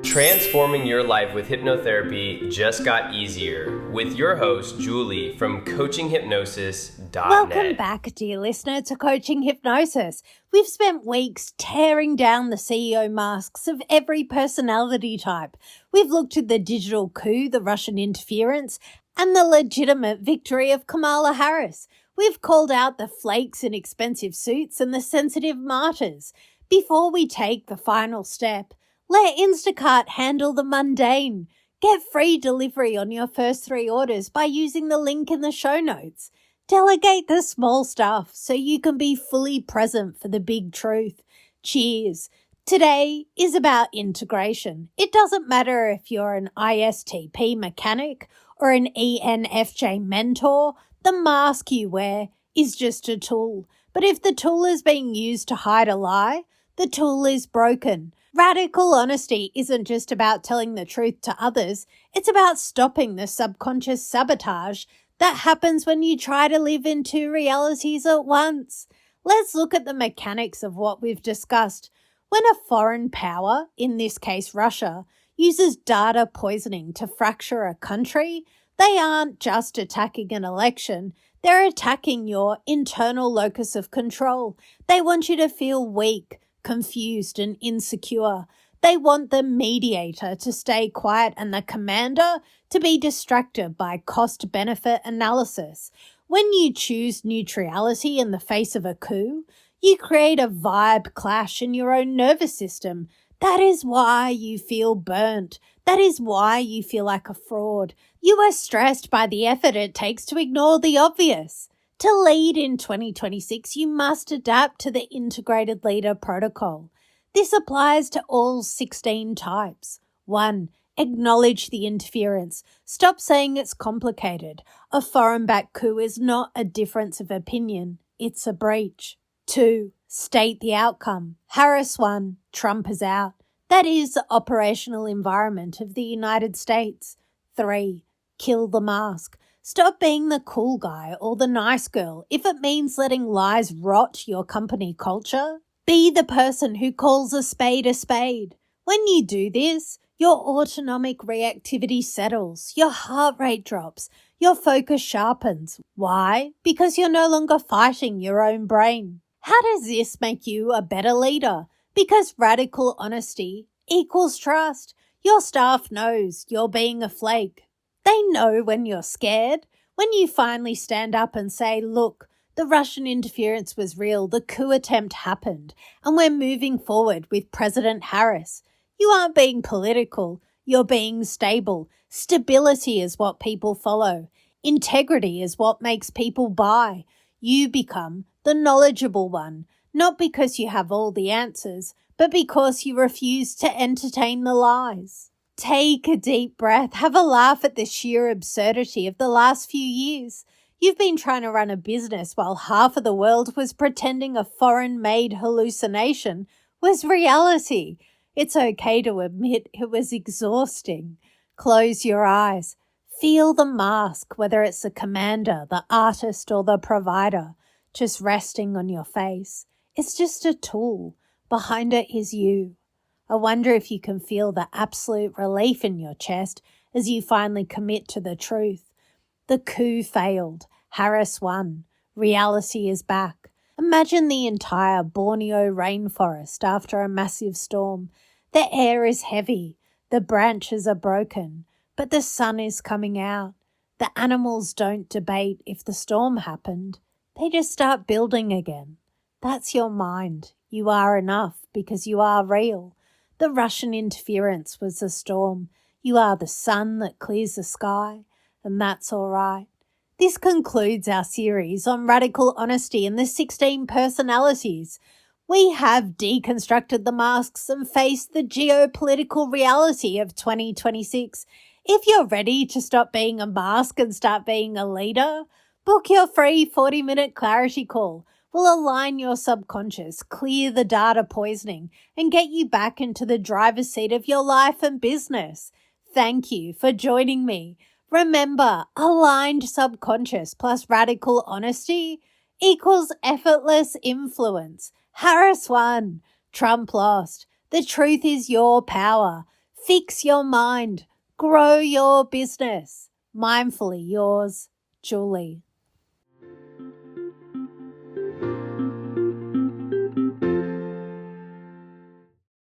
Transforming your life with hypnotherapy just got easier with your host, Julie from CoachingHypnosis.net. Welcome back, dear listener, to Coaching Hypnosis. We've spent weeks tearing down the CEO masks of every personality type. We've looked at the digital coup, the Russian interference, and the legitimate victory of Kamala Harris. We've called out the flakes in expensive suits and the sensitive martyrs. Before we take the final step, let Instacart handle the mundane. Get free delivery on your first 3 orders by using the link in the show notes. Delegate the small stuff so you can be fully present for the big truth. Cheers. Today is about integration. It doesn't matter if you're an ISTP mechanic or an ENFJ mentor, the mask you wear is just a tool. But if the tool is being used to hide a lie, the tool is broken. Radical honesty isn't just about telling the truth to others, it's about stopping the subconscious sabotage that happens when you try to live in 2 realities at once. Let's look at the mechanics of what we've discussed. When a foreign power, in this case Russia, uses data poisoning to fracture a country, they aren't just attacking an election, they're attacking your internal locus of control. They want you to feel weak, confused and insecure. They want the mediator to stay quiet and the commander to be distracted by cost-benefit analysis. When you choose neutrality in the face of a coup, you create a vibe clash in your own nervous system. That is why you feel burnt. That is why you feel like a fraud. You are stressed by the effort it takes to ignore the obvious. To lead in 2026, you must adapt to the Integrated Leader Protocol. This applies to all 16 types. 1. Acknowledge the interference. Stop saying it's complicated. A foreign-backed coup is not a difference of opinion. It's a breach. 2. State the outcome. Harris won. Trump is out. That is the operational environment of the United States. 3. Kill the mask. Stop being the cool guy or the nice girl if it means letting lies rot your company culture. Be the person who calls a spade a spade. When you do this, your autonomic reactivity settles, your heart rate drops, your focus sharpens. Why? Because you're no longer fighting your own brain. How does this make you a better leader? Because radical honesty equals trust. Your staff knows you're being a flake. They know when you're scared. When you finally stand up and say, look, the Russian interference was real, the coup attempt happened, and we're moving forward with President Harris. You aren't being political, you're being stable. Stability is what people follow. Integrity is what makes people buy. You become the knowledgeable one, not because you have all the answers, but because you refuse to entertain the lies. Take a deep breath. Have a laugh at the sheer absurdity of the last few years. You've been trying to run a business while half of the world was pretending a foreign-made hallucination was reality. It's okay to admit it was exhausting. Close your eyes. Feel the mask, whether it's the commander, the artist, or the provider, just resting on your face. It's just a tool. Behind it is you. I wonder if you can feel the absolute relief in your chest as you finally commit to the truth. The coup failed. Harris won. Reality is back. Imagine the entire Borneo rainforest after a massive storm. The air is heavy. The branches are broken. But the sun is coming out. The animals don't debate if the storm happened. They just start building again. That's your mind. You are enough because you are real. The Russian interference was the storm. You are the sun that clears the sky, and that's all right. This concludes our series on radical honesty and the 16 personalities. We have deconstructed the masks and faced the geopolitical reality of 2026. If you're ready to stop being a mask and start being a leader, book your free 40-minute clarity call. We'll align your subconscious, clear the data poisoning, and get you back into the driver's seat of your life and business. Thank you for joining me. Remember, aligned subconscious plus radical honesty equals effortless influence. Harris won. Trump lost. The truth is your power. Fix your mind. Grow your business. Mindfully yours, Julie.